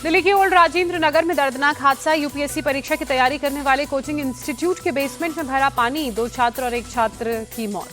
दिल्ली की ओल्ड राजेंद्र नगर में दर्दनाक हादसा। यूपीएससी परीक्षा की तैयारी करने वाले कोचिंग इंस्टीट्यूट के बेसमेंट में भरा पानी, 2 छात्र और 1 छात्र की मौत।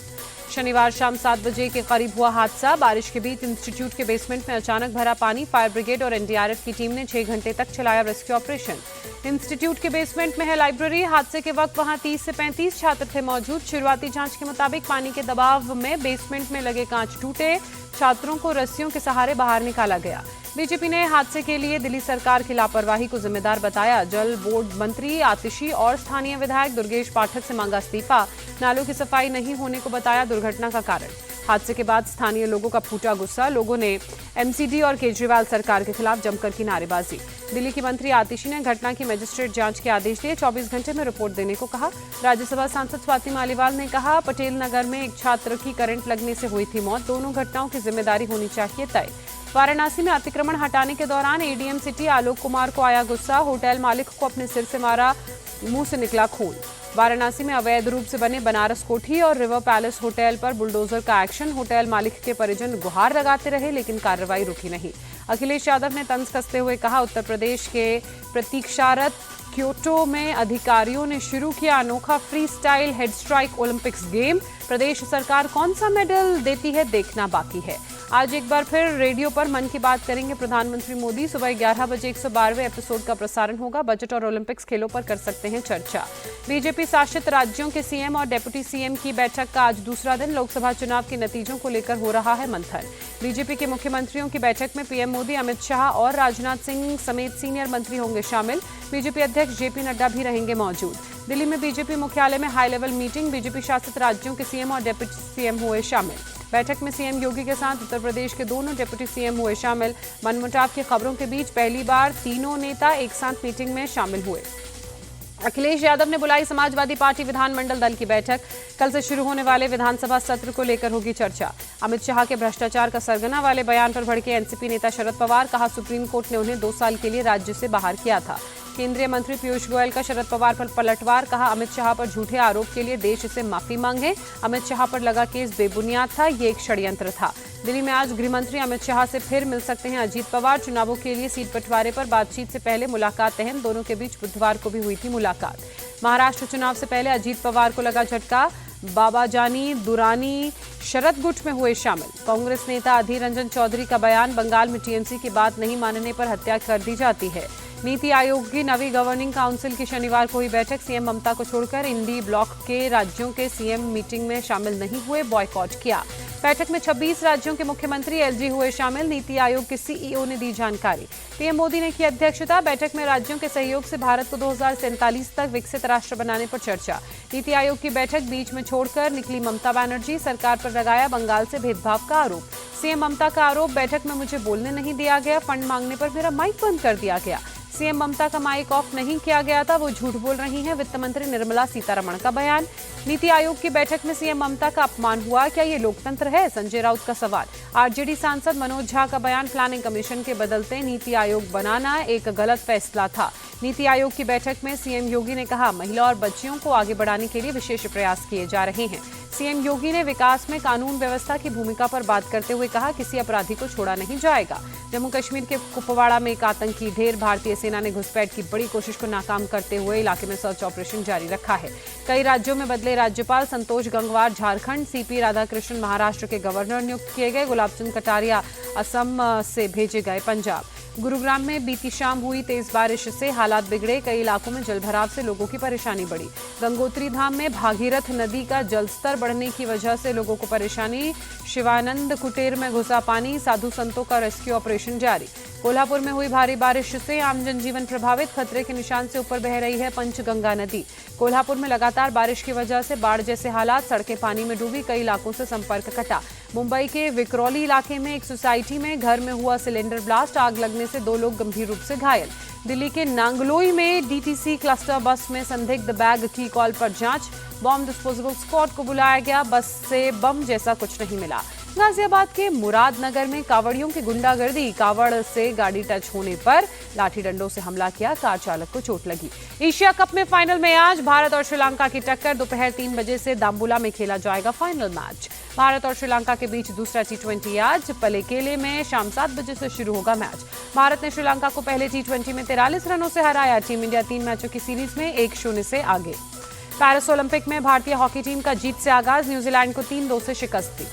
शनिवार शाम 7 बजे के करीब हुआ हादसा। बारिश के बीच इंस्टीट्यूट के बेसमेंट में अचानक भरा पानी। फायर ब्रिगेड और एनडीआरएफ की टीम ने 6 घंटे तक चलाया रेस्क्यू ऑपरेशन। इंस्टीट्यूट के बेसमेंट में है लाइब्रेरी। हादसे के वक्त वहां 30 से 35 छात्र थे मौजूद। शुरुआती जांच के मुताबिक पानी के दबाव में बेसमेंट में लगे कांच टूटे। छात्रों को रस्सियों के सहारे बाहर निकाला गया। बीजेपी ने हादसे के लिए दिल्ली सरकार की लापरवाही को जिम्मेदार बताया। जल बोर्ड मंत्री आतिशी और स्थानीय विधायक दुर्गेश पाठक से मांगा इस्तीफा। नालों की सफाई नहीं होने को बताया दुर्घटना का कारण। हादसे के बाद स्थानीय लोगों का फूटा गुस्सा। लोगों ने एमसीडी और केजरीवाल सरकार के खिलाफ जमकर की नारेबाजी। दिल्ली की मंत्री आतिशी ने घटना की मजिस्ट्रेट जांच के आदेश दिए। 24 घंटे में रिपोर्ट देने को कहा। राज्यसभा सांसद स्वाति मालीवाल ने कहा, पटेल नगर में एक छात्र की करंट लगने से हुई थी मौत। दोनों घटनाओं की जिम्मेदारी होनी चाहिए तय। वाराणसी में अतिक्रमण हटाने के दौरान एडीएम सिटी आलोक कुमार को आया गुस्सा। होटल मालिक को अपने सिर से मारा, मुंह से निकला खून। वाराणसी में अवैध रूप से बने बनारस कोठी और रिवर पैलेस होटल पर बुलडोजर का एक्शन। होटल मालिक के परिजन गुहार लगाते रहे लेकिन कार्रवाई रुकी नहीं। अखिलेश यादव ने तंज कसते हुए कहा, उत्तर प्रदेश के प्रतीक्षारत क्योटो में अधिकारियों ने शुरू किया अनोखा free style head strike Olympics game. प्रदेश सरकार कौन सा मेडल देती है देखना बाकी है। आज एक बार फिर रेडियो पर मन की बात करेंगे प्रधानमंत्री मोदी। सुबह 11 बजे 112वें एपिसोड का प्रसारण होगा। बजट और ओलंपिक्स खेलों पर कर सकते हैं चर्चा। बीजेपी शासित राज्यों के सीएम और डेप्यूटी सीएम की बैठक का आज दूसरा दिन। लोकसभा चुनाव के नतीजों को लेकर हो रहा है मंथन। बीजेपी के मुख्यमंत्रियों की बैठक में पीएम मोदी, अमित शाह और राजनाथ सिंह समेत सीनियर मंत्री होंगे शामिल। बीजेपी अध्यक्ष जेपी नड्डा भी रहेंगे मौजूद। दिल्ली में बीजेपी मुख्यालय में हाई लेवल मीटिंग। बीजेपी शासित राज्यों के सीएम और डेप्यूटी सीएम हुए शामिल। बैठक में सीएम योगी के साथ उत्तर प्रदेश के दोनों डेप्यूटी सीएम हुए शामिल। मनमुटाव की खबरों के बीच पहली बार तीनों नेता एक साथ मीटिंग में शामिल हुए। अखिलेश यादव ने बुलाई समाजवादी पार्टी विधानमंडल दल की बैठक। कल से शुरू होने वाले विधानसभा सत्र को लेकर होगी चर्चा। अमित शाह के भ्रष्टाचार का सरगना वाले बयान पर भड़के एनसीपी नेता शरद पवार। कहा, सुप्रीम कोर्ट ने उन्हें 2 साल के लिए राज्य से बाहर किया था। केंद्रीय मंत्री पीयूष गोयल का शरद पवार पर पलटवार। कहा, अमित शाह पर झूठे आरोप के लिए देश से माफी मांगे। अमित शाह पर लगा केस बेबुनियाद था, ये एक षड्यंत्र था। दिल्ली में आज गृह मंत्री अमित शाह से फिर मिल सकते हैं अजीत पवार। चुनावों के लिए सीट बंटवारे पर बातचीत से पहले मुलाकात अहम। दोनों के बीच बुधवार को भी हुई थी मुलाकात। महाराष्ट्र चुनाव से पहले अजीत पवार को लगा झटका। बाबाजानी दुरानी शरद गुट में हुए शामिल। कांग्रेस नेता अधीर रंजन चौधरी का बयान, बंगाल में टीएमसी की बात नहीं मानने पर हत्या कर दी जाती है। नीति आयोग की नवी गवर्निंग काउंसिल की शनिवार को हुई बैठक। सीएम ममता को छोड़कर इंडी ब्लॉक के राज्यों के सीएम मीटिंग में शामिल नहीं हुए, बॉयकॉट किया। बैठक में 26 राज्यों के मुख्यमंत्री एलजी हुए शामिल। नीति आयोग के सीईओ ने दी जानकारी। पीएम मोदी ने की अध्यक्षता। बैठक में राज्यों के सहयोग से भारत को 2047 तक विकसित राष्ट्र बनाने पर चर्चा। नीति आयोग की बैठक बीच में छोड़कर निकली ममता बनर्जी। सरकार पर लगाया बंगाल से भेदभाव का आरोप। सीएम ममता का आरोप, बैठक में मुझे बोलने नहीं दिया गया, फंड मांगने पर मेरा माइक बंद कर दिया गया। सीएम ममता का माइक ऑफ नहीं किया गया था, वो झूठ बोल रही हैं। वित्त मंत्री निर्मला सीतारमण का बयान। नीति आयोग की बैठक में सीएम ममता का अपमान हुआ, क्या ये लोकतंत्र है? संजय राउत का सवाल। आरजेडी सांसद मनोज झा का बयान, प्लानिंग कमीशन के बदलते नीति आयोग बनाना एक गलत फैसला था। नीति आयोग की बैठक में सीएम योगी ने कहा, महिला और बच्चियों को आगे बढ़ाने के लिए विशेष प्रयास किए जा रहे हैं। सीएम योगी ने विकास में कानून व्यवस्था की भूमिका पर बात करते हुए कहा, किसी अपराधी को छोड़ा नहीं जाएगा। जम्मू कश्मीर के कुपवाड़ा में एक आतंकी ढेर। भारतीय सेना ने घुसपैठ की बड़ी कोशिश को नाकाम करते हुए इलाके में सर्च ऑपरेशन जारी रखा है। कई राज्यों में बदले राज्यपाल। संतोष गंगवार झारखंड, सीपी राधाकृष्णन महाराष्ट्र के गवर्नर नियुक्त किए गए। गुलाबचंद कटारिया असम से भेजे गए पंजाब। गुरुग्राम में बीती शाम हुई तेज बारिश से हालात बिगड़े। कई इलाकों में जलभराव से लोगों की परेशानी बढ़ी। गंगोत्री धाम में भागीरथ नदी का जलस्तर बढ़ने की वजह से लोगों को परेशानी। शिवानंद कुटीर में घुसा पानी। साधु संतों का रेस्क्यू ऑपरेशन जारी। कोल्हापुर में हुई भारी बारिश से आम जनजीवन प्रभावित। खतरे के निशान से ऊपर बह रही है पंचगंगा नदी। कोल्हापुर में लगातार बारिश की वजह से बाढ़ जैसे हालात। सड़कें पानी में डूबी। कई इलाकों से संपर्क कटा। मुंबई के विक्रोली इलाके में एक सोसाइटी में घर में हुआ सिलेंडर ब्लास्ट। आग लगने से 2 लोग गंभीर रूप से घायल। दिल्ली के नांगलोई में डीटीसी क्लस्टर बस में संदिग्ध बैग की कॉल पर जांच। बॉम्ब डिस्पोजेबल स्क्वाड को बुलाया गया। बस से बम जैसा कुछ नहीं मिला। गाजियाबाद के मुरादनगर में कावड़ियों की गुंडागर्दी, कावड़ से गाड़ी टच होने पर लाठी डंडों से हमला किया, कार चालक को चोट लगी। एशिया कप में फाइनल में आज भारत और श्रीलंका की टक्कर, दोपहर 3 बजे से दाम्बुला में खेला जाएगा फाइनल मैच। भारत और श्रीलंका के बीच दूसरा T20 आज पलेकेले में शाम 7 बजे से शुरू होगा मैच। भारत ने श्रीलंका को पहले T20 में 43 रनों से हराया। टीम इंडिया 3 मैचों की सीरीज में 1-0 से आगे। पेरिस ओलंपिक में भारतीय हॉकी टीम का जीत से आगाज, न्यूजीलैंड को 3-2 से शिकस्त दी।